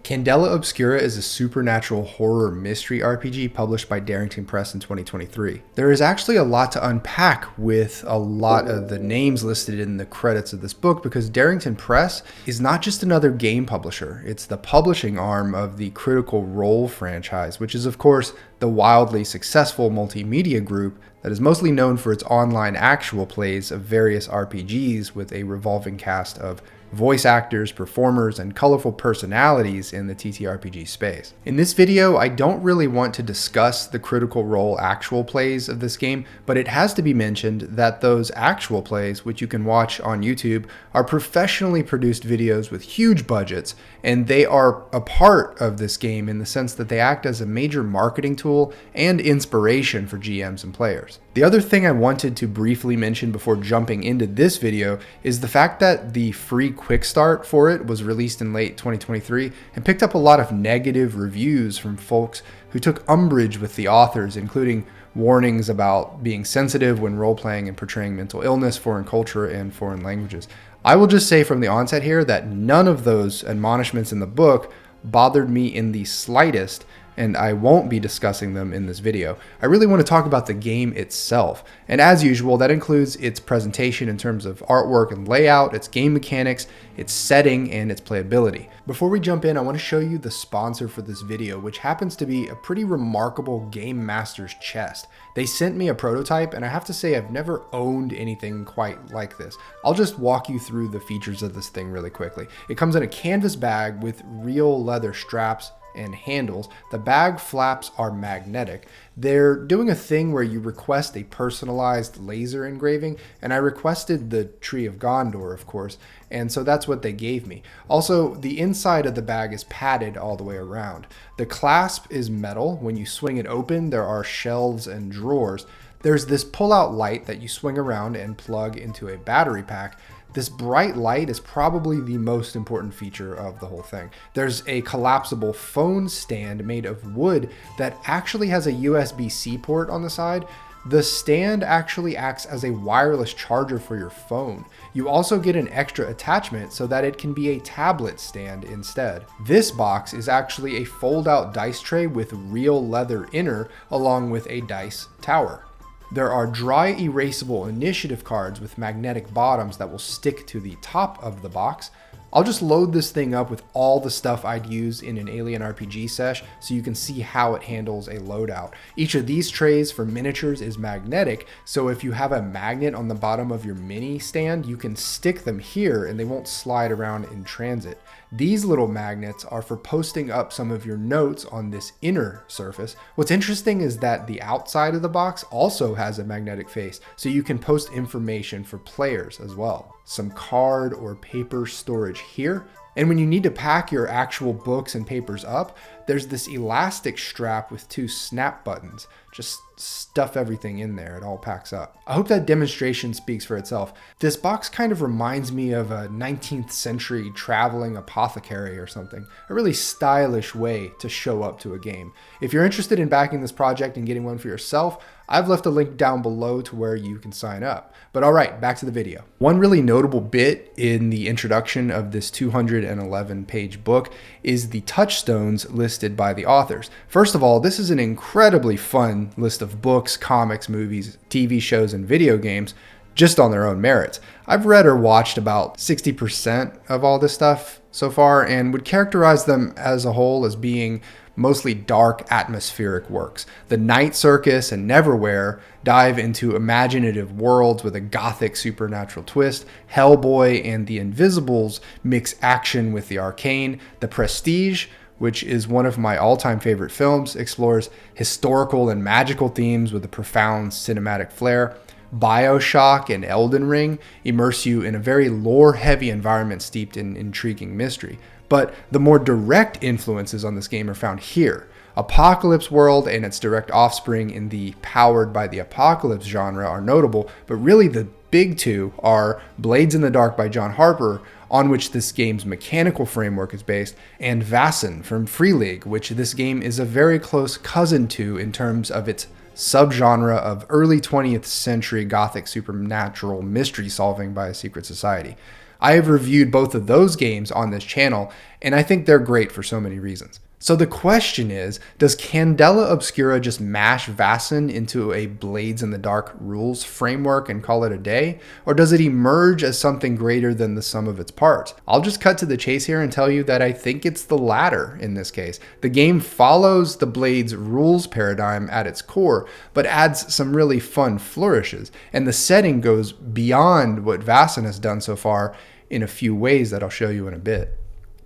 Candela Obscura is a supernatural horror mystery RPG published by Darrington Press in 2023. There is actually a lot to unpack with a lot of the names listed in the credits of this book because Darrington Press is not just another game publisher, it's the publishing arm of the Critical Role franchise, which is of course the wildly successful multimedia group that is mostly known for its online actual plays of various RPGs with a revolving cast of voice actors, performers, and colorful personalities in the TTRPG space. In this video, I don't really want to discuss the Critical Role actual plays of this game, but it has to be mentioned that those actual plays, which you can watch on YouTube, are professionally produced videos with huge budgets, and they are a part of this game in the sense that they act as a major marketing tool and inspiration for GMs and players. The other thing I wanted to briefly mention before jumping into this video is the fact that the free quick start for it was released in late 2023 and picked up a lot of negative reviews from folks who took umbrage with the authors, including warnings about being sensitive when role-playing and portraying mental illness, foreign culture, and foreign languages. I will just say from the onset here that none of those admonishments in the book bothered me in the slightest, and I won't be discussing them in this video. I really want to talk about the game itself, and as usual, that includes its presentation in terms of artwork and layout, its game mechanics, its setting, and its playability. Before we jump in, I want to show you the sponsor for this video, which happens to be a pretty remarkable Gamemaster's chest. They sent me a prototype, and I have to say I've never owned anything quite like this. I'll just walk you through the features of this thing really quickly. It comes in a canvas bag with real leather straps and handles. The bag flaps are magnetic. They're doing a thing where you request a personalized laser engraving, and I requested the Tree of Gondor, of course, and so that's what they gave me. Also, the inside of the bag is padded all the way around. The clasp is metal. When you swing it open, there are shelves and drawers. There's this pull-out light that you swing around and plug into a battery pack. This bright light is probably the most important feature of the whole thing. There's a collapsible phone stand made of wood that actually has a USB-C port on the side. The stand actually acts as a wireless charger for your phone. You also get an extra attachment so that it can be a tablet stand instead. This box is actually a fold-out dice tray with real leather inner along with a dice tower. There are dry erasable initiative cards with magnetic bottoms that will stick to the top of the box. I'll just load this thing up with all the stuff I'd use in an Alien RPG sesh so you can see how it handles a loadout. Each of these trays for miniatures is magnetic, so if you have a magnet on the bottom of your mini stand, you can stick them here and they won't slide around in transit. These little magnets are for posting up some of your notes on this inner surface. What's interesting is that the outside of the box also has a magnetic face, so you can post information for players as well. Some card or paper storage here. And when you need to pack your actual books and papers up, there's this elastic strap with two snap buttons. Just stuff everything in there, it all packs up. I hope that demonstration speaks for itself. This box kind of reminds me of a 19th century traveling apothecary or something. A really stylish way to show up to a game. If you're interested in backing this project and getting one for yourself, I've left a link down below to where you can sign up. But all right, back to the video. One really notable bit in the introduction of this 211 page book is the touchstones listed by the authors. First of all, this is an incredibly fun list of books, comics, movies, TV shows, and video games just on their own merits. I've read or watched about 60% of all this stuff so far and would characterize them as a whole as being mostly dark atmospheric works. The Night Circus and Neverwhere dive into imaginative worlds with a gothic supernatural twist. Hellboy and The Invisibles mix action with the arcane. The Prestige, which is one of my all-time favorite films, explores historical and magical themes with a profound cinematic flair. BioShock and Elden Ring immerse you in a very lore-heavy environment steeped in intriguing mystery. But the more direct influences on this game are found here. Apocalypse World and its direct offspring in the Powered by the Apocalypse genre are notable, but really the big two are Blades in the Dark by John Harper, on which this game's mechanical framework is based, and Vaesen from Free League, which this game is a very close cousin to in terms of its subgenre of early 20th century gothic supernatural mystery solving by a secret society. I have reviewed both of those games on this channel, and I think they're great for so many reasons. So the question is, does Candela Obscura just mash Vaesen into a Blades in the Dark rules framework and call it a day? Or does it emerge as something greater than the sum of its parts? I'll just cut to the chase here and tell you that I think it's the latter in this case. The game follows the Blades rules paradigm at its core, but adds some really fun flourishes. And the setting goes beyond what Vaesen has done so far in a few ways that I'll show you in a bit.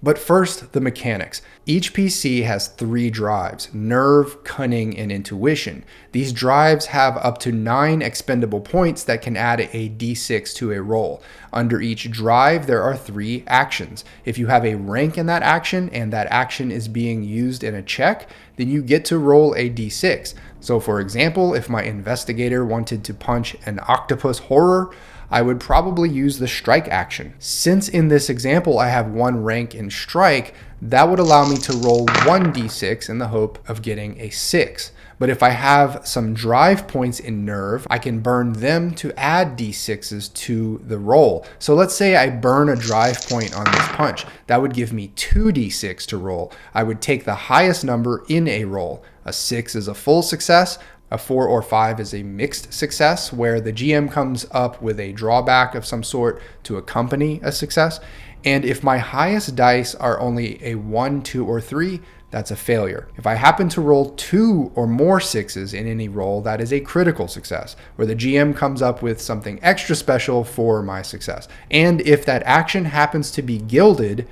But first, the mechanics. Each PC has 3 drives: nerve, cunning, and intuition. These drives have up to 9 expendable points that can add a d6 to a roll. Under each drive, there are 3 actions. If you have a rank in that action and that action is being used in a check, then you get to roll a d6. So for example, if my investigator wanted to punch an octopus horror, I would probably use the strike action. Since in this example I have 1 rank in strike, that would allow me to roll 1d6 in the hope of getting a 6. But if I have some drive points in nerve, I can burn them to add d6s to the roll. So let's say I burn a drive point on this punch. That would give me 2d6 to roll. I would take the highest number in a roll. A 6 is a full success. A 4 or 5 is a mixed success, where the GM comes up with a drawback of some sort to accompany a success. And if my highest dice are only a 1, 2, or 3, that's a failure. If I happen to roll 2 or more 6s in any roll, that is a critical success, where the GM comes up with something extra special for my success. And if that action happens to be gilded,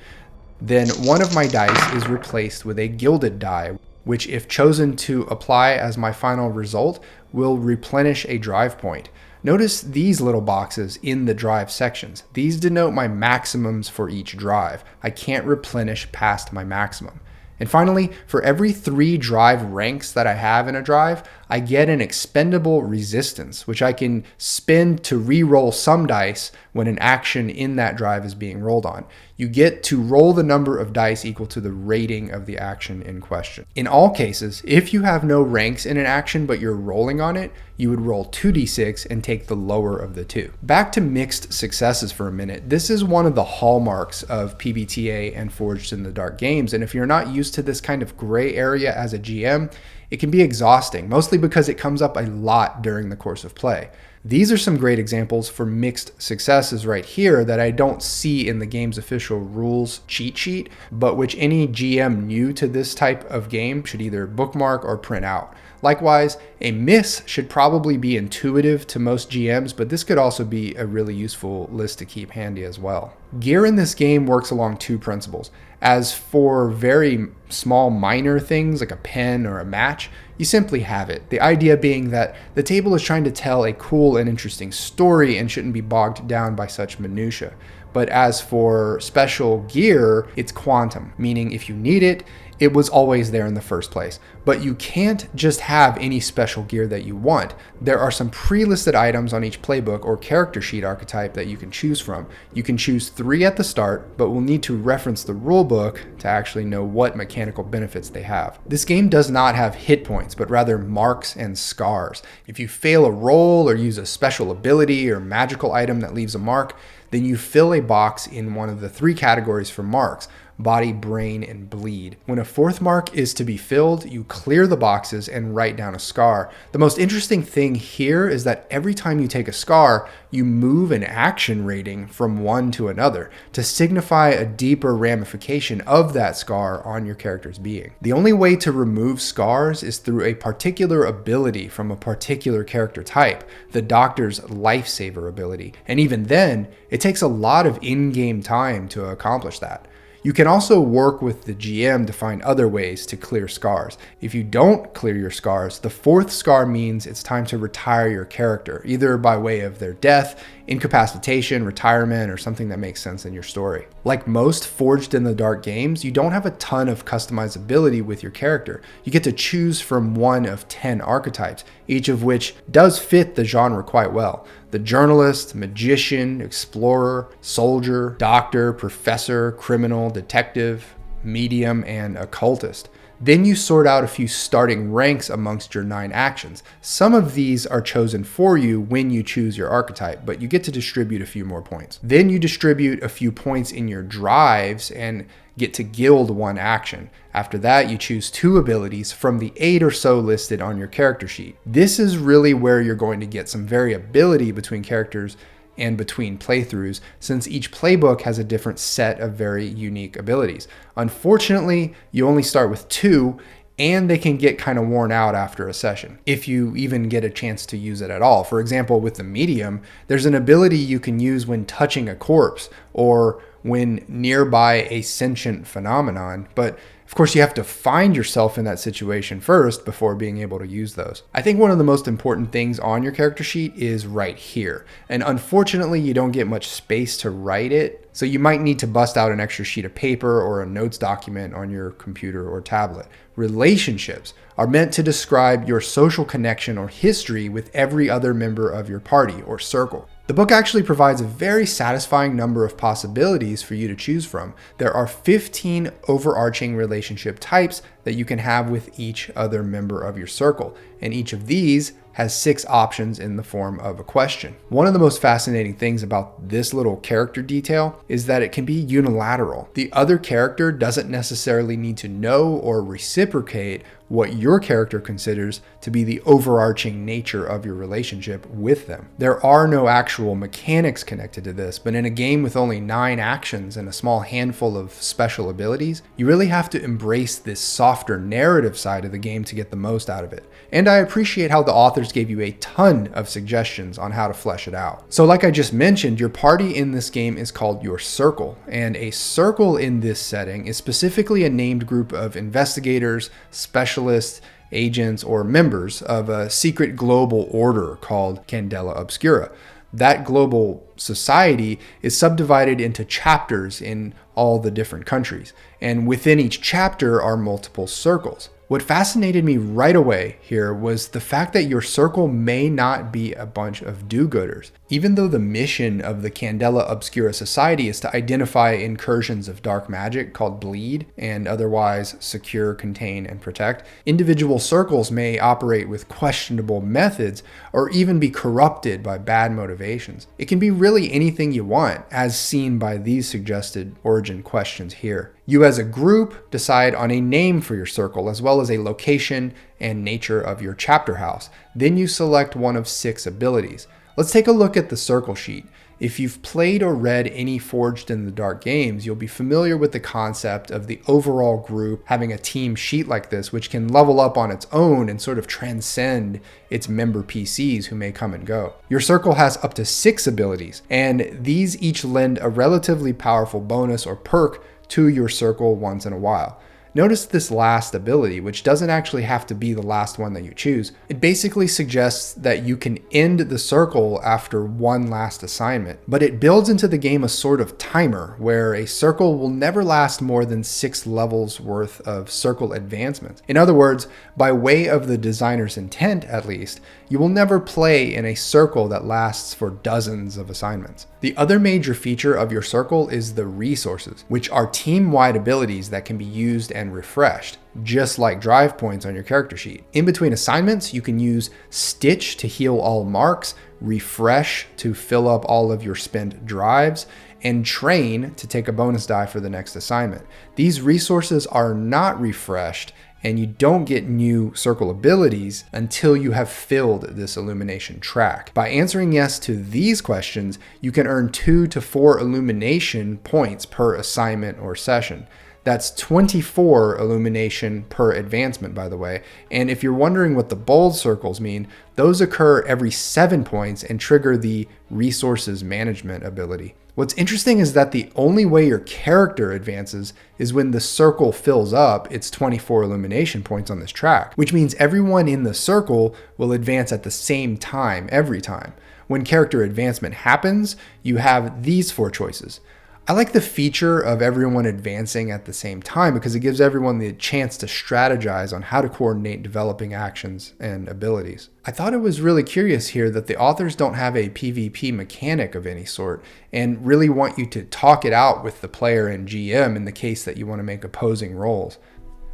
then one of my dice is replaced with a gilded die, which if chosen to apply as my final result, will replenish a drive point. Notice these little boxes in the drive sections. These denote my maximums for each drive. I can't replenish past my maximum. And finally, for every 3 drive ranks that I have in a drive, I get an expendable resistance, which I can spend to re-roll some dice when an action in that drive is being rolled on. You get to roll the number of dice equal to the rating of the action in question. In all cases, if you have no ranks in an action but you're rolling on it, you would roll 2d6 and take the lower of the 2. Back to mixed successes for a minute. This is one of the hallmarks of PBTA and Forged in the Dark games, and if you're not used to this kind of gray area as a GM, it can be exhausting, mostly because it comes up a lot during the course of play. These are some great examples for mixed successes right here that I don't see in the game's official rules cheat sheet, but which any GM new to this type of game should either bookmark or print out. Likewise, a miss should probably be intuitive to most GMs, but this could also be a really useful list to keep handy as well. Gear in this game works along 2 principles. As for very small minor things like a pen or a match, you simply have it. The idea being that the table is trying to tell a cool and interesting story and shouldn't be bogged down by such minutia. But as for special gear, it's quantum, meaning if you need it, it was always there in the first place. But you can't just have any special gear that you want. There are some pre-listed items on each playbook or character sheet archetype that you can choose from. You can choose 3 at the start, but will need to reference the rulebook to actually know what mechanical benefits they have. This game does not have hit points, but rather marks and scars. If you fail a roll or use a special ability or magical item that leaves a mark, then you fill a box in one of the 3 categories for marks: body, brain, and bleed. When a 4th mark is to be filled, you clear the boxes and write down a scar. The most interesting thing here is that every time you take a scar, you move an action rating from one to another to signify a deeper ramification of that scar on your character's being. The only way to remove scars is through a particular ability from a particular character type, the Doctor's Lifesaver ability. And even then, it takes a lot of in-game time to accomplish that. You can also work with the GM to find other ways to clear scars. If you don't clear your scars, the 4th scar means it's time to retire your character, either by way of their death, incapacitation, retirement, or something that makes sense in your story. Like most Forged in the Dark games, you don't have a ton of customizability with your character. You get to choose from one of 10 archetypes, each of which does fit the genre quite well. The journalist, magician, explorer, soldier, doctor, professor, criminal, detective, medium, and occultist. Then you sort out a few starting ranks amongst your 9 actions. Some of these are chosen for you when you choose your archetype, but you get to distribute a few more points. Then you distribute a few points in your drives and get to guild 1 action. After that, you choose 2 abilities from the 8 or so listed on your character sheet. This is really where you're going to get some variability between characters and between playthroughs, since each playbook has a different set of very unique abilities. Unfortunately, you only start with 2, and they can get kind of worn out after a session, if you even get a chance to use it at all. For example, with the medium, there's an ability you can use when touching a corpse or when nearby a sentient phenomenon, but of course you have to find yourself in that situation first before being able to use those. I think one of the most important things on your character sheet is right here, and unfortunately you don't get much space to write it, so you might need to bust out an extra sheet of paper or a notes document on your computer or tablet. Relationships are meant to describe your social connection or history with every other member of your party or circle. The book actually provides a very satisfying number of possibilities for you to choose from. There are 15 overarching relationship types that you can have with each other member of your circle, and each of these has 6 options in the form of a question. One of the most fascinating things about this little character detail is that it can be unilateral. The other character doesn't necessarily need to know or reciprocate what your character considers to be the overarching nature of your relationship with them. There are no actual mechanics connected to this, but in a game with only 9 actions and a small handful of special abilities, you really have to embrace this softer narrative side of the game to get the most out of it. And I appreciate how the authors gave you a ton of suggestions on how to flesh it out. So like I just mentioned, your party in this game is called your circle, and a circle in this setting is specifically a named group of investigators, specialists, agents, or members of a secret global order called Candela Obscura. That global society is subdivided into chapters in all the different countries, and within each chapter are multiple circles. What fascinated me right away here was the fact that your circle may not be a bunch of do-gooders. Even though the mission of the Candela Obscura Society is to identify incursions of dark magic called bleed and otherwise secure, contain, and protect, individual circles may operate with questionable methods or even be corrupted by bad motivations. It can be really anything you want, as seen by these suggested origin questions here. You as a group decide on a name for your circle, as well as a location and nature of your chapter house. Then you select one of 6 abilities. Let's take a look at the circle sheet. If you've played or read any Forged in the Dark games, you'll be familiar with the concept of the overall group having a team sheet like this, which can level up on its own and sort of transcend its member PCs who may come and go. Your circle has up to 6 abilities, and these each lend a relatively powerful bonus or perk to your circle once in a while. Notice this last ability, which doesn't actually have to be the last one that you choose. It basically suggests that you can end the circle after one last assignment, but it builds into the game a sort of timer where a circle will never last more than 6 levels worth of circle advancements. In other words, by way of the designer's intent at least, you will never play in a circle that lasts for dozens of assignments. The other major feature of your circle is the resources, which are team-wide abilities that can be used and refreshed, just like drive points on your character sheet. In between assignments, you can use Stitch to heal all marks, Refresh to fill up all of your spent drives, and Train to take a bonus die for the next assignment. These resources are not refreshed, and you don't get new circle abilities until you have filled this illumination track. By answering yes to these questions, you can earn 2 to 4 illumination points per assignment or session. That's 24 illumination per advancement, by the way. And if you're wondering what the bold circles mean, those occur every 7 points and trigger the resources management ability. What's interesting is that the only way your character advances is when the circle fills up its 24 illumination points on this track, which means everyone in the circle will advance at the same time every time. When character advancement happens, you have these 4 choices. I like the feature of everyone advancing at the same time because it gives everyone the chance to strategize on how to coordinate developing actions and abilities. I thought it was really curious here that the authors don't have a PvP mechanic of any sort and really want you to talk it out with the player and GM in the case that you want to make opposing rolls.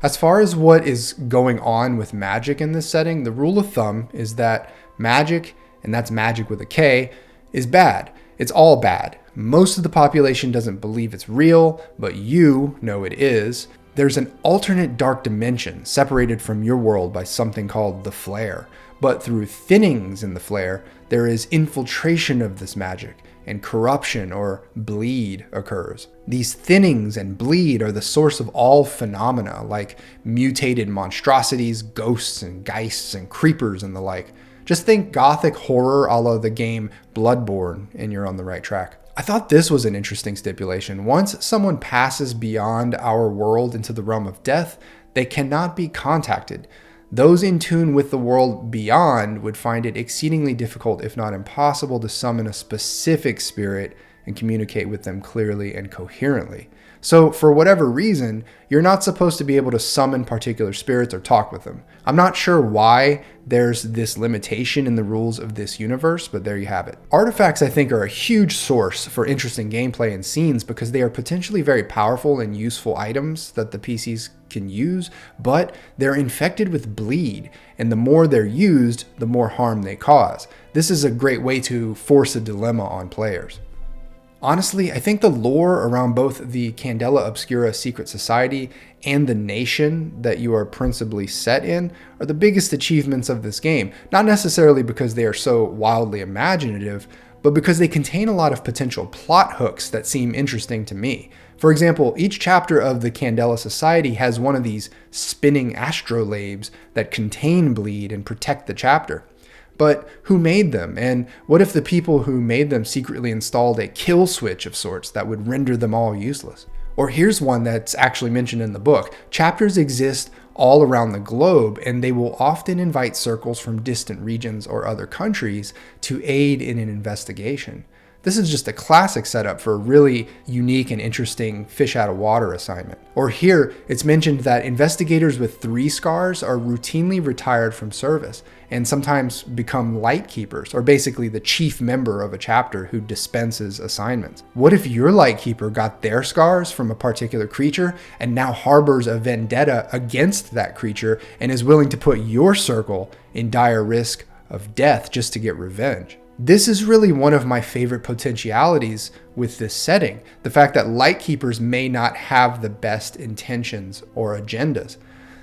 As far as what is going on with magic in this setting, the rule of thumb is that magic, and that's magic with a K, is bad. It's all bad. Most of the population doesn't believe it's real, but you know it is. There's an alternate dark dimension separated from your world by something called the flare. But through thinnings in the flare, there is infiltration of this magic, and corruption or bleed occurs. These thinnings and bleed are the source of all phenomena like mutated monstrosities, ghosts and geists and creepers and the like. Just think gothic horror a la the game Bloodborne and you're on the right track. I thought this was an interesting stipulation. Once someone passes beyond our world into the realm of death, they cannot be contacted. Those in tune with the world beyond would find it exceedingly difficult, if not impossible, to summon a specific spirit and communicate with them clearly and coherently. So for whatever reason, you're not supposed to be able to summon particular spirits or talk with them. I'm not sure why there's this limitation in the rules of this universe, but there you have it. Artifacts, I think, are a huge source for interesting gameplay and scenes because they are potentially very powerful and useful items that the PCs can use, but they're infected with bleed, and the more they're used, the more harm they cause. This is a great way to force a dilemma on players. Honestly, I think the lore around both the Candela Obscura secret society and the nation that you are principally set in are the biggest achievements of this game, not necessarily because they are so wildly imaginative, but because they contain a lot of potential plot hooks that seem interesting to me. For example, each chapter of the Candela Society has one of these spinning astrolabes that contain bleed and protect the chapter. But who made them? And what if the people who made them secretly installed a kill switch of sorts that would render them all useless? Or here's one that's actually mentioned in the book. Chapters exist all around the globe, and they will often invite circles from distant regions or other countries to aid in an investigation. This is just a classic setup for a really unique and interesting fish out of water assignment. Or here, it's mentioned that investigators with 3 scars are routinely retired from service and sometimes become light keepers, or basically the chief member of a chapter who dispenses assignments. What if your light keeper got their scars from a particular creature and now harbors a vendetta against that creature and is willing to put your circle in dire risk of death just to get revenge? This is really one of my favorite potentialities with this setting, the fact that light keepers may not have the best intentions or agendas.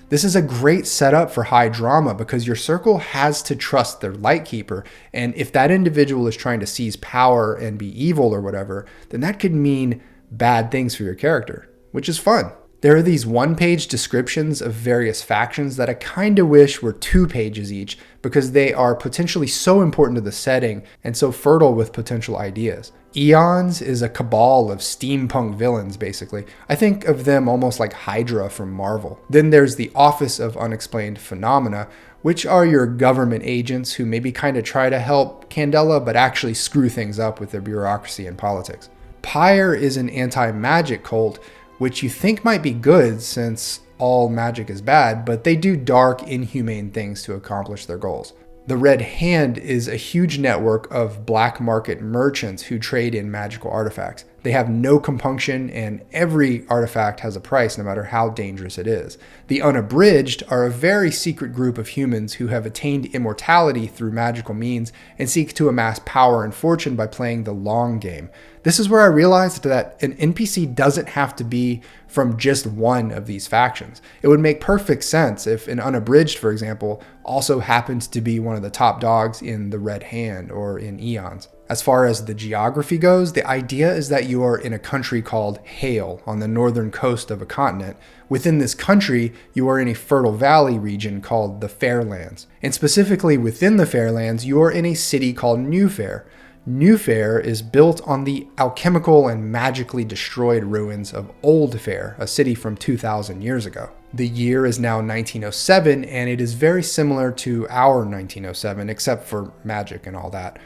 This is a great setup for high drama because your circle has to trust their light keeper, and if that individual is trying to seize power and be evil or whatever, then that could mean bad things for your character, which is fun. There are these 1-page descriptions of various factions that I kind of wish were 2 pages each because they are potentially so important to the setting and so fertile with potential ideas. Eons is a cabal of steampunk villains, basically. I think of them almost like Hydra from Marvel. Then there's the Office of Unexplained Phenomena, which are your government agents who maybe kind of try to help Candela but actually screw things up with their bureaucracy and politics. Pyre is an anti-magic cult, which you think might be good since all magic is bad, but they do dark, inhumane things to accomplish their goals. The Red Hand is a huge network of black market merchants who trade in magical artifacts. They have no compunction, and every artifact has a price no matter how dangerous it is. The Unabridged are a very secret group of humans who have attained immortality through magical means and seek to amass power and fortune by playing the long game. This is where I realized that an NPC doesn't have to be from just one of these factions. It would make perfect sense if an Unabridged, for example, also happens to be one of the top dogs in the Red Hand or in Eons. As far as the geography goes, the idea is that you are in a country called Hale on the northern coast of a continent. Within this country, you are in a fertile valley region called the Fairlands. And specifically within the Fairlands, you are in a city called Newfaire. Newfaire is built on the alchemical and magically destroyed ruins of Oldfaire, a city from 2,000 years ago. The year is now 1907, and it is very similar to our 1907, except for magic and all that.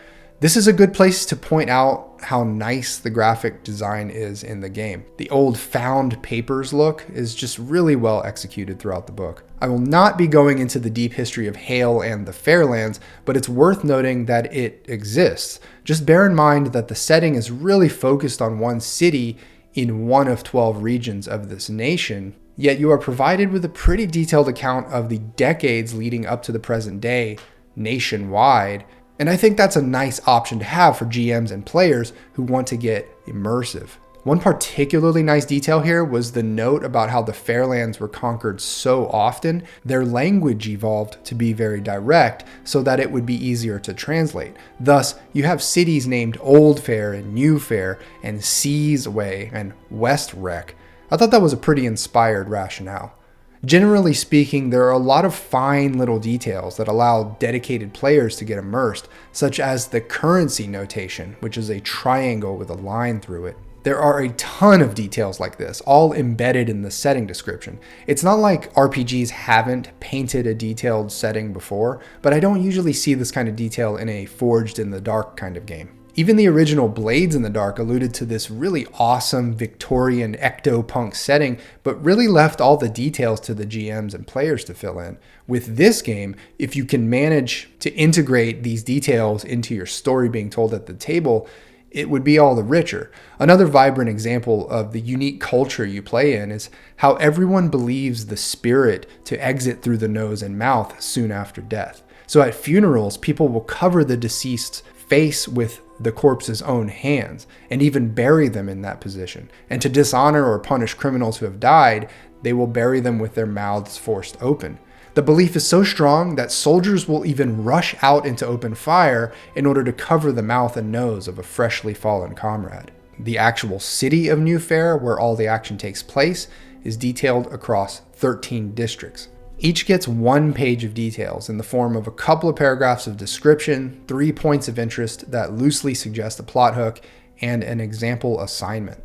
This is a good place to point out how nice the graphic design is in the game. The old found papers look is just really well executed throughout the book. I will not be going into the deep history of Hale and the Fairlands, but it's worth noting that it exists. Just bear in mind that the setting is really focused on one city in one of 12 regions of this nation, yet you are provided with a pretty detailed account of the decades leading up to the present day nationwide. And I think that's a nice option to have for GMs and players who want to get immersive. One particularly nice detail here was the note about how the Fairlands were conquered so often, their language evolved to be very direct so that it would be easier to translate. Thus, you have cities named Oldfaire and Newfaire and Seasway and Westrec. I thought that was a pretty inspired rationale. Generally speaking, there are a lot of fine little details that allow dedicated players to get immersed, such as the currency notation, which is a triangle with a line through it. There are a ton of details like this, all embedded in the setting description. It's not like RPGs haven't painted a detailed setting before, but I don't usually see this kind of detail in a Forged in the Dark kind of game. Even the original Blades in the Dark alluded to this really awesome Victorian ectopunk setting, but really left all the details to the GMs and players to fill in. With this game, if you can manage to integrate these details into your story being told at the table, it would be all the richer. Another vibrant example of the unique culture you play in is how everyone believes the spirit to exit through the nose and mouth soon after death. So at funerals, people will cover the deceased's face with the corpse's own hands and even bury them in that position. And to dishonor or punish criminals who have died, they will bury them with their mouths forced open. The belief is so strong that soldiers will even rush out into open fire in order to cover the mouth and nose of a freshly fallen comrade. The actual city of Newfaire, where all the action takes place, is detailed across 13 districts. Each gets one page of details in the form of a couple of paragraphs of description, 3 points of interest that loosely suggest a plot hook, and an example assignment.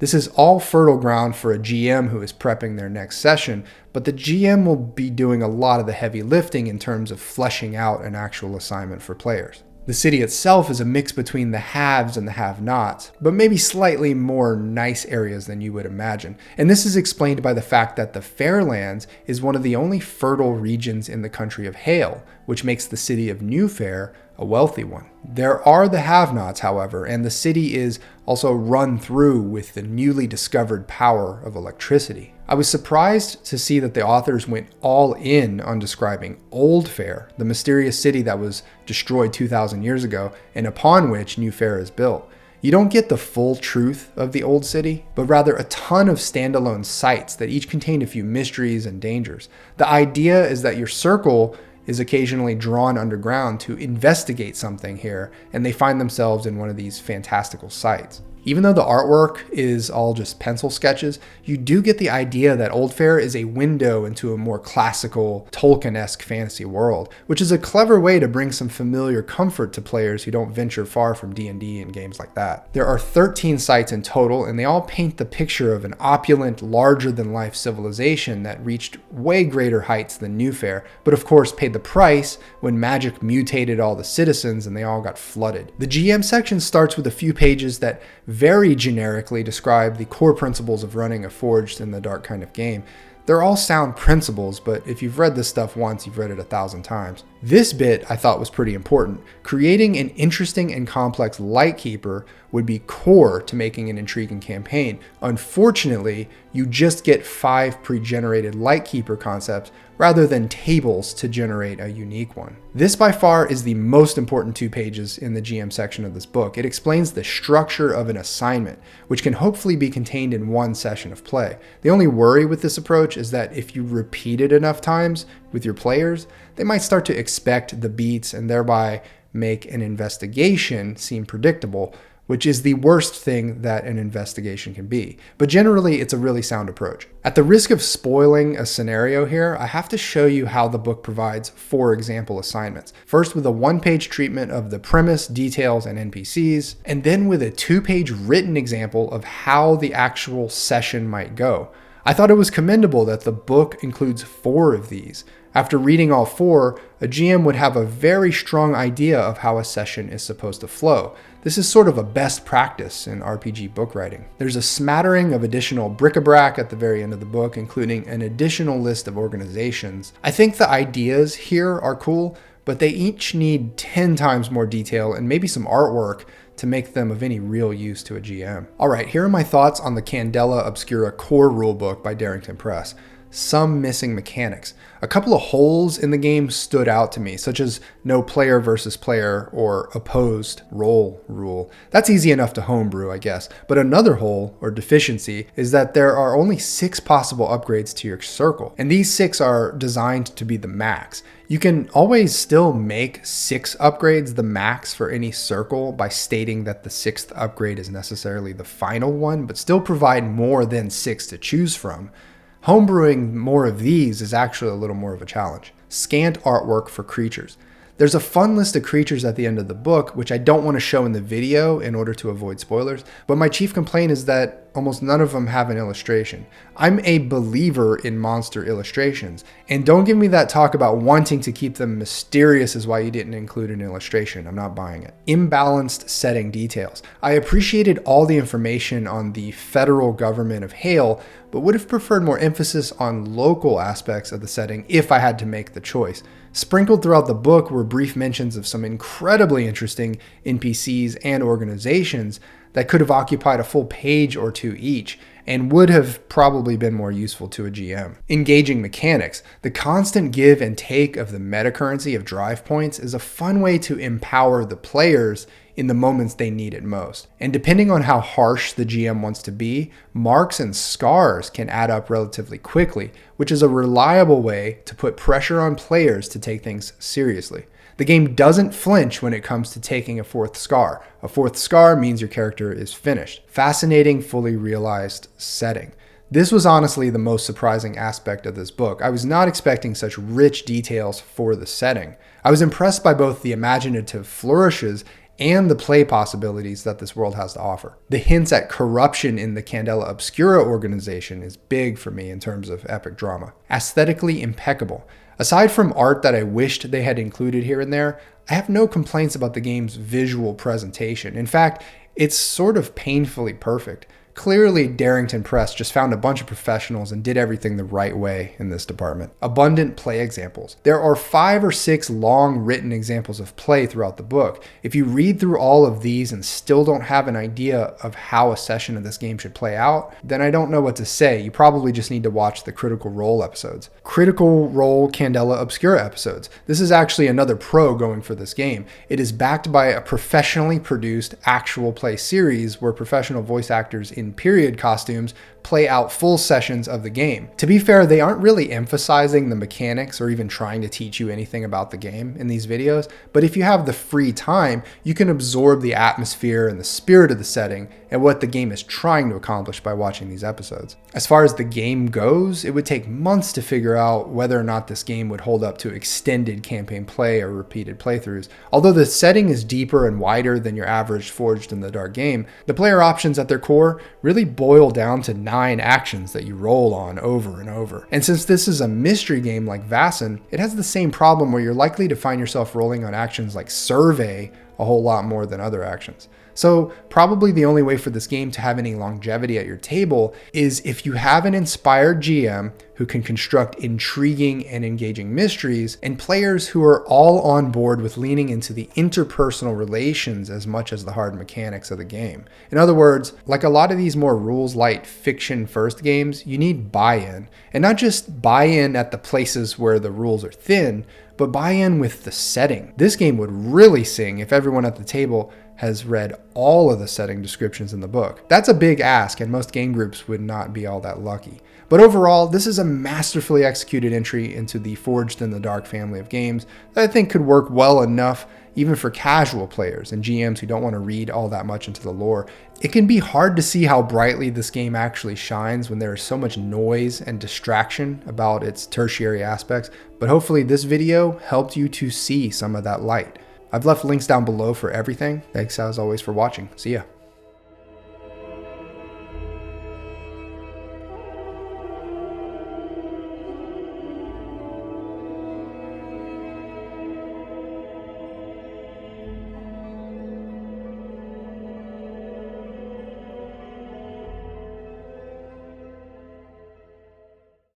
This is all fertile ground for a GM who is prepping their next session, but the GM will be doing a lot of the heavy lifting in terms of fleshing out an actual assignment for players. The city itself is a mix between the haves and the have-nots, but maybe slightly more nice areas than you would imagine. And this is explained by the fact that the Fairlands is one of the only fertile regions in the country of Hale, which makes the city of Newfaire a wealthy one. There are the have-nots, however, and the city is also run through with the newly discovered power of electricity. I was surprised to see that the authors went all in on describing Oldfaire, the mysterious city that was destroyed 2,000 years ago and upon which Newfaire is built. You don't get the full truth of the old city, but rather a ton of standalone sites that each contain a few mysteries and dangers. The idea is that your circle is occasionally drawn underground to investigate something here, and they find themselves in one of these fantastical sites. Even though the artwork is all just pencil sketches, you do get the idea that Oldfaire is a window into a more classical, Tolkien-esque fantasy world, which is a clever way to bring some familiar comfort to players who don't venture far from D&D and games like that. There are 13 sites in total, and they all paint the picture of an opulent, larger-than-life civilization that reached way greater heights than Newfaire, but of course paid the price when magic mutated all the citizens and they all got flooded. The GM section starts with a few pages that very generically describe the core principles of running a Forged in the Dark kind of game. They're all sound principles, but if you've read this stuff once, you've read it 1,000 times. This bit I thought was pretty important. Creating an interesting and complex Lightkeeper would be core to making an intriguing campaign. Unfortunately, you just get 5 pre-generated Lightkeeper concepts rather than tables to generate a unique one. This by far is the most important 2 pages in the GM section of this book. It explains the structure of an assignment, which can hopefully be contained in one session of play. The only worry with this approach is that if you repeat it enough times with your players, they might start to expect the beats and thereby make an investigation seem predictable, which is the worst thing that an investigation can be. But generally, it's a really sound approach. At the risk of spoiling a scenario here, I have to show you how the book provides 4 example assignments. First with a 1-page treatment of the premise, details, and NPCs, and then with a 2-page written example of how the actual session might go. I thought it was commendable that the book includes 4 of these. After reading all 4, a GM would have a very strong idea of how a session is supposed to flow. This is sort of a best practice in RPG book writing. There's a smattering of additional bric-a-brac at the very end of the book, including an additional list of organizations. I think the ideas here are cool, but they each need 10 times more detail and maybe some artwork to make them of any real use to a GM. Alright, here are my thoughts on the Candela Obscura core rulebook by Darrington Press. Some missing mechanics. A couple of holes in the game stood out to me, such as no player versus player or opposed role rule. That's easy enough to homebrew, I guess. But another hole, or deficiency, is that there are only 6 possible upgrades to your circle, and these 6 are designed to be the max. You can always still make 6 upgrades the max for any circle by stating that the 6th upgrade is necessarily the final one, but still provide more than 6 to choose from. Homebrewing more of these is actually a little more of a challenge. Scant artwork for creatures. There's a fun list of creatures at the end of the book, which I don't want to show in the video in order to avoid spoilers, but my chief complaint is that almost none of them have an illustration. I'm a believer in monster illustrations, and don't give me that talk about wanting to keep them mysterious is why you didn't include an illustration. I'm not buying it. Imbalanced setting details. I appreciated all the information on the federal government of Hale, but would have preferred more emphasis on local aspects of the setting if I had to make the choice. Sprinkled throughout the book were brief mentions of some incredibly interesting NPCs and organizations that could have occupied a full page or 2 each, and would have probably been more useful to a GM. Engaging mechanics. The constant give and take of the meta currency of drive points is a fun way to empower the players in the moments they need it most. And depending on how harsh the GM wants to be, marks and scars can add up relatively quickly, which is a reliable way to put pressure on players to take things seriously. The game doesn't flinch when it comes to taking a 4th scar. A 4th scar means your character is finished. Fascinating, fully realized setting. This was honestly the most surprising aspect of this book. I was not expecting such rich details for the setting. I was impressed by both the imaginative flourishes and the play possibilities that this world has to offer. The hints at corruption in the Candela Obscura organization is big for me in terms of epic drama. Aesthetically impeccable. Aside from art that I wished they had included here and there, I have no complaints about the game's visual presentation. In fact, it's sort of painfully perfect. Clearly, Darrington Press just found a bunch of professionals and did everything the right way in this department. Abundant play examples. There are 5 or 6 long written examples of play throughout the book. If you read through all of these and still don't have an idea of how a session of this game should play out, then I don't know what to say. You probably just need to watch the Critical Role episodes. Critical Role Candela Obscura episodes. This is actually another pro going for this game. It is backed by a professionally produced actual play series where professional voice actors in period costumes play out full sessions of the game. To be fair, they aren't really emphasizing the mechanics or even trying to teach you anything about the game in these videos, but if you have the free time, you can absorb the atmosphere and the spirit of the setting and what the game is trying to accomplish by watching these episodes. As far as the game goes, it would take months to figure out whether or not this game would hold up to extended campaign play or repeated playthroughs. Although the setting is deeper and wider than your average Forged in the Dark game, the player options at their core really boil down to 9 actions that you roll on over and over. And since this is a mystery game like Vaesen, it has the same problem where you're likely to find yourself rolling on actions like survey a whole lot more than other actions. So probably the only way for this game to have any longevity at your table is if you have an inspired GM who can construct intriguing and engaging mysteries, and players who are all on board with leaning into the interpersonal relations as much as the hard mechanics of the game. In other words, like a lot of these more rules-light fiction-first games, you need buy-in. And not just buy-in at the places where the rules are thin, but buy-in with the setting. This game would really sing if everyone at the table has read all of the setting descriptions in the book. That's a big ask, and most game groups would not be all that lucky. But overall, this is a masterfully executed entry into the Forged in the Dark family of games that I think could work well enough even for casual players and GMs who don't want to read all that much into the lore. It can be hard to see how brightly this game actually shines when there is so much noise and distraction about its tertiary aspects, but hopefully this video helped you to see some of that light. I've left links down below for everything. Thanks as always for watching. See ya.